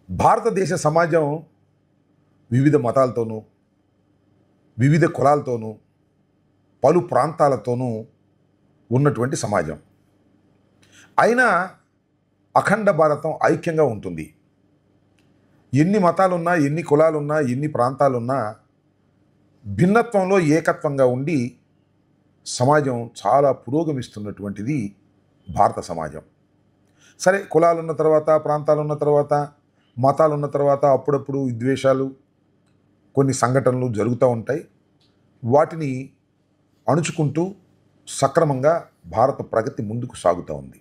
భారతదేశ సమాజం వివిధ మతాలతోనూ, వివిధ కులాలతోనూ, పలు ప్రాంతాలతోనూ ఉన్నటువంటి సమాజం. అయినా అఖండ భారతం ఐక్యంగా ఉంటుంది. ఎన్ని మతాలున్నా, ఎన్ని కులాలున్నా, ఎన్ని ప్రాంతాలున్నా భిన్నత్వంలో ఏకత్వంగా ఉండి సమాజం చాలా పురోగమిస్తున్నటువంటిది భారత సమాజం. సరే, కులాలున్న తర్వాత, ప్రాంతాలున్న తర్వాత, మతాలున్న తర్వాత అప్పుడప్పుడు విద్వేషాలు, కొన్ని సంఘటనలు జరుగుతూ ఉంటాయి. వాటిని అణుచుకుంటూ సక్రమంగా భారత ప్రగతి ముందుకు సాగుతూ ఉంది.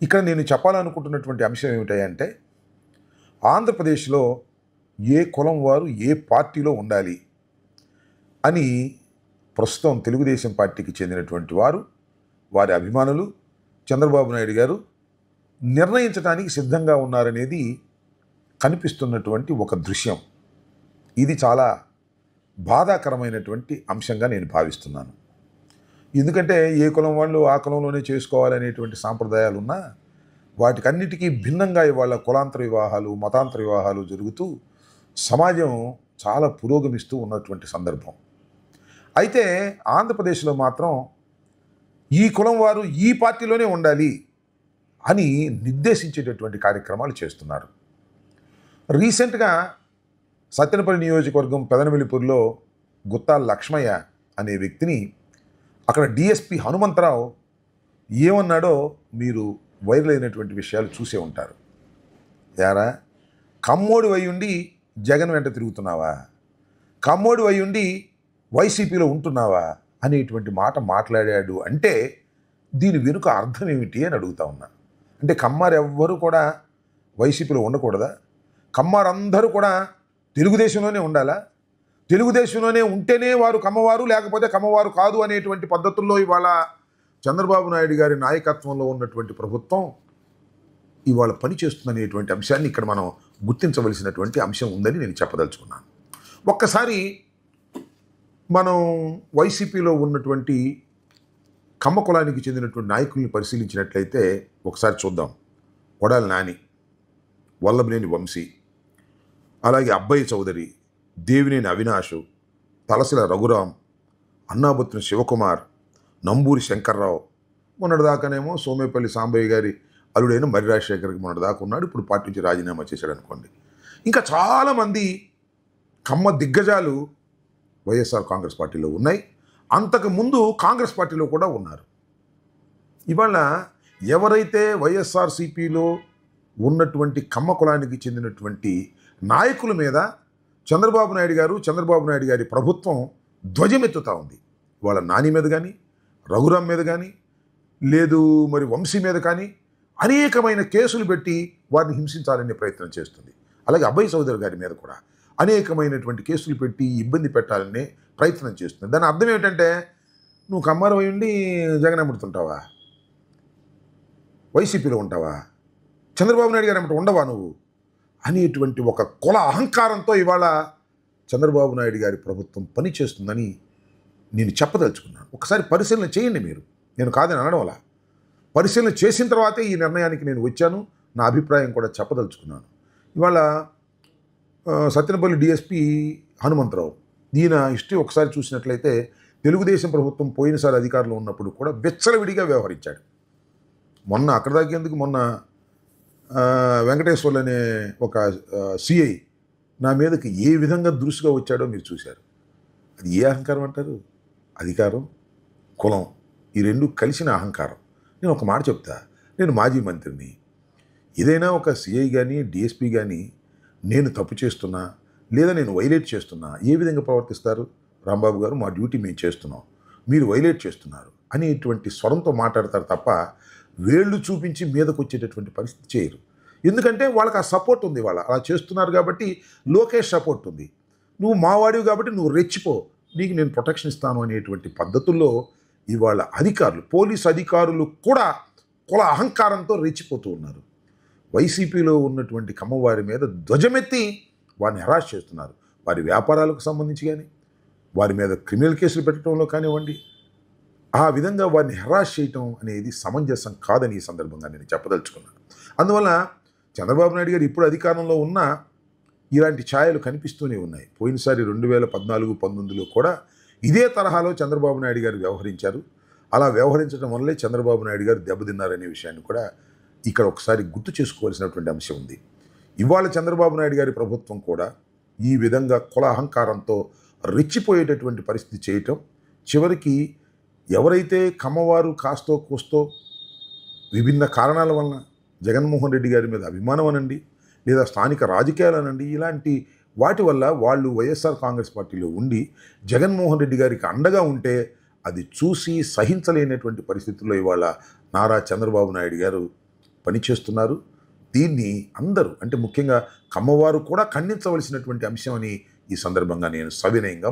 ఇక్కడ నేను చెప్పాలనుకుంటున్నటువంటి అంశం ఏమిటంటే, ఆంధ్రప్రదేశ్లో ఏ కులం వారు ఏ పార్టీలో ఉండాలి అని ప్రస్తుతం తెలుగుదేశం పార్టీకి చెందినటువంటి వారు, వారి అభిమానులు చంద్రబాబు నాయుడు గారు నిర్ణయించడానికి సిద్ధంగా ఉన్నారనేది కనిపిస్తున్నటువంటి ఒక దృశ్యం. ఇది చాలా బాధాకరమైనటువంటి అంశంగా నేను భావిస్తున్నాను. ఎందుకంటే ఏ కులం వాళ్ళు ఆ కులంలోనే చేసుకోవాలనేటువంటి సాంప్రదాయాలు ఉన్నా వాటికన్నిటికీ భిన్నంగా ఇవాళ కులాంతర వివాహాలు, మతాంతర వివాహాలు జరుగుతూ సమాజం చాలా పురోగమిస్తూ ఉన్నటువంటి సందర్భం. అయితే ఆంధ్రప్రదేశ్లో మాత్రం ఈ కులం వారు ఈ పార్టీలోనే ఉండాలి అని నిర్దేశించేటటువంటి కార్యక్రమాలు చేస్తున్నారు. రీసెంట్గా సత్తెనపల్లి నియోజకవర్గం పెదనమిలిపూర్లో గుత్తా లక్ష్మయ్య అనే వ్యక్తిని అక్కడ డిఎస్పి హనుమంతరావు ఏమన్నాడో మీరు వైరల్ అయినటువంటి విషయాలు చూసే ఉంటారు. యారా, కమ్మోడి వై ఉండి జగన్ వెంట తిరుగుతున్నావా, కమ్మోడి వై ఉండి వైసీపీలో ఉంటున్నావా అనేటువంటి మాట మాట్లాడాడు. అంటే దీని వెనుక అర్థం ఏమిటి అని అడుగుతా ఉన్నా. అంటే కమ్మారు ఎవ్వరూ కూడా వైసీపీలో ఉండకూడదా? కమ్మారందరూ కూడా తెలుగుదేశంలోనే ఉండాలా? తెలుగుదేశంలోనే ఉంటేనే వారు కమ్మవారు, లేకపోతే కమ్మవారు కాదు అనేటువంటి పద్ధతుల్లో ఇవాళ చంద్రబాబు నాయుడు గారి నాయకత్వంలో ఉన్నటువంటి ప్రభుత్వం ఇవాళ పనిచేస్తుందనేటువంటి అంశాన్ని ఇక్కడ మనం గుర్తించవలసినటువంటి అంశం ఉందని నేను చెప్పదలుచుకున్నాను. ఒక్కసారి మనం వైసీపీలో ఉన్నటువంటి కమ్మ కులానికి చెందినటువంటి నాయకుల్ని పరిశీలించినట్లయితే ఒకసారి చూద్దాం. కొడాలి నాని, వల్లభనేని వంశీ, అలాగే అబ్బయ్య చౌదరి, దేవినేని అవినాషు, తలసిల రఘురాం, అన్నాబొత్తున శివకుమార్, నంబూరి శంకర్రావు, మొన్నటిదాకానేమో సోమేపల్లి సాంబయ్య గారి అల్లుడైన మర్రి రాజశేఖర్కి మొన్నటిదాకా ఉన్నాడు, ఇప్పుడు పార్టీ నుంచి రాజీనామా చేశాడు అనుకోండి. ఇంకా చాలామంది కమ్మ దిగ్గజాలు వైఎస్ఆర్ కాంగ్రెస్ పార్టీలో ఉన్నాయి. అంతకుముందు కాంగ్రెస్ పార్టీలో కూడా ఉన్నారు. ఇవాళ ఎవరైతే వైఎస్ఆర్సీపీలో ఉన్నటువంటి కమ్మ కులానికి చెందినటువంటి నాయకుల మీద చంద్రబాబు నాయుడు గారి ప్రభుత్వం ధ్వజమెత్తుతూ ఉంది. వాళ్ళ నాని మీద కానీ, రఘురాం మీద కానీ, లేదు మరి వంశీ మీద కానీ అనేకమైన కేసులు పెట్టి వారిని హింసించాలనే ప్రయత్నం చేస్తుంది. అలాగే అబ్బయ్య చౌదరి గారి మీద కూడా అనేకమైనటువంటి కేసులు పెట్టి ఇబ్బంది పెట్టాలనే ప్రయత్నం చేస్తుంది. దాని అర్థం ఏమిటంటే, నువ్వు కమ్మారవై ఉండి జగన్ అమ్ముడుతుంటావా, వైసీపీలో ఉంటావా, చంద్రబాబు నాయుడు గారు అమ్మట ఉండవా నువ్వు అనేటువంటి ఒక కుల అహంకారంతో ఇవాళ చంద్రబాబు నాయుడు గారి ప్రభుత్వం పనిచేస్తుందని నేను చెప్పదలుచుకున్నాను. ఒకసారి పరిశీలన చేయండి మీరు. నేను కాదని అనడం వల్ల పరిశీలన చేసిన తర్వాతే ఈ నిర్ణయానికి నేను వచ్చాను. నా అభిప్రాయం కూడా చెప్పదలుచుకున్నాను. ఇవాళ సత్తెనపల్లి డిఎస్పి హనుమంతరావు, ఈయన హిస్టరీ ఒకసారి చూసినట్లయితే తెలుగుదేశం ప్రభుత్వం పోయినసారి అధికారంలో ఉన్నప్పుడు కూడా విచ్చలవిడిగా వ్యవహరించాడు. మొన్న అక్కడ దాకేందుకు మొన్న వెంకటేశ్వర్లు అనే ఒక సిఐ నా మీదకి ఏ విధంగా దురుసుగా వచ్చాడో మీరు చూశారు. అది ఏ అహంకారం అంటారు? అధికారం, కులం, ఈ రెండు కలిసిన అహంకారం. నేను ఒక మాట చెప్తా, నేను మాజీ మంత్రిని. ఏదైనా ఒక సిఐ కానీ డిఎస్పీ కానీ నేను తప్పు చేస్తున్నా లేదా నేను వైలేట్ చేస్తున్నా ఏ విధంగా ప్రవర్తిస్తారు? రాంబాబు గారు, మా డ్యూటీ మేము చేస్తున్నాం, మీరు వైలేట్ చేస్తున్నారు అనేటువంటి స్వరంతో మాట్లాడతారు తప్ప వేళ్ళు చూపించి మీదకు వచ్చేటటువంటి పరిస్థితి చేయరు. ఎందుకంటే వాళ్ళకి ఆ సపోర్ట్ ఉంది. వాళ్ళు అలా చేస్తున్నారు కాబట్టి లోకేష్ సపోర్ట్ ఉంది. నువ్వు మావాడివి కాబట్టి నువ్వు రెచ్చిపో, నీకు నేను ప్రొటెక్షన్ ఇస్తాను అనేటువంటి పద్ధతుల్లో ఇవాళ అధికారులు, పోలీసు అధికారులు కూడా కుల అహంకారంతో రెచ్చిపోతూ ఉన్నారు. వైసీపీలో ఉన్నటువంటి కమ్మవారి మీద ధ్వజమెత్తి వారిని హెరాస్ చేస్తున్నారు. వారి వ్యాపారాలకు సంబంధించి కానీ, వారి మీద క్రిమినల్ కేసులు పెట్టడంలో కానివ్వండి, ఆ విధంగా వారిని హెరాస్ చేయటం అనేది సమంజసం కాదని ఈ సందర్భంగా నేను చెప్పదలుచుకున్నాను. అందువల్ల చంద్రబాబు నాయుడు గారు ఇప్పుడు అధికారంలో ఉన్నా ఇలాంటి ఛాయలు కనిపిస్తూనే ఉన్నాయి. పోయినసారి 2014-19లో కూడా ఇదే తరహాలో చంద్రబాబు నాయుడు గారు వ్యవహరించారు. అలా వ్యవహరించడం వల్లే చంద్రబాబు నాయుడు గారు దెబ్బతిన్నారనే విషయాన్ని కూడా ఇక్కడ ఒకసారి గుర్తు చేసుకోవాల్సినటువంటి అంశం ఉంది. ఇవాళ చంద్రబాబు నాయుడు గారి ప్రభుత్వం కూడా ఈ విధంగా కుల అహంకారంతో రెచ్చిపోయేటటువంటి పరిస్థితి చేయటం, చివరికి ఎవరైతే కమ్మవారు కాస్తో కూస్తో విభిన్న కారణాల వలన జగన్మోహన్ రెడ్డి గారి మీద అభిమానం అనండి, లేదా స్థానిక రాజకీయాలు అనండి, ఇలాంటి వాటి వల్ల వాళ్ళు వైఎస్ఆర్ కాంగ్రెస్ పార్టీలో ఉండి జగన్మోహన్ రెడ్డి గారికి అండగా ఉంటే అది చూసి సహించలేనటువంటి పరిస్థితుల్లో ఇవాళ నారా చంద్రబాబు నాయుడు గారు పనిచేస్తున్నారు. దీన్ని అందరూ, అంటే ముఖ్యంగా కమ్మవారు కూడా ఖండించవలసినటువంటి అంశం అని ఈ సందర్భంగా నేను సవినయంగా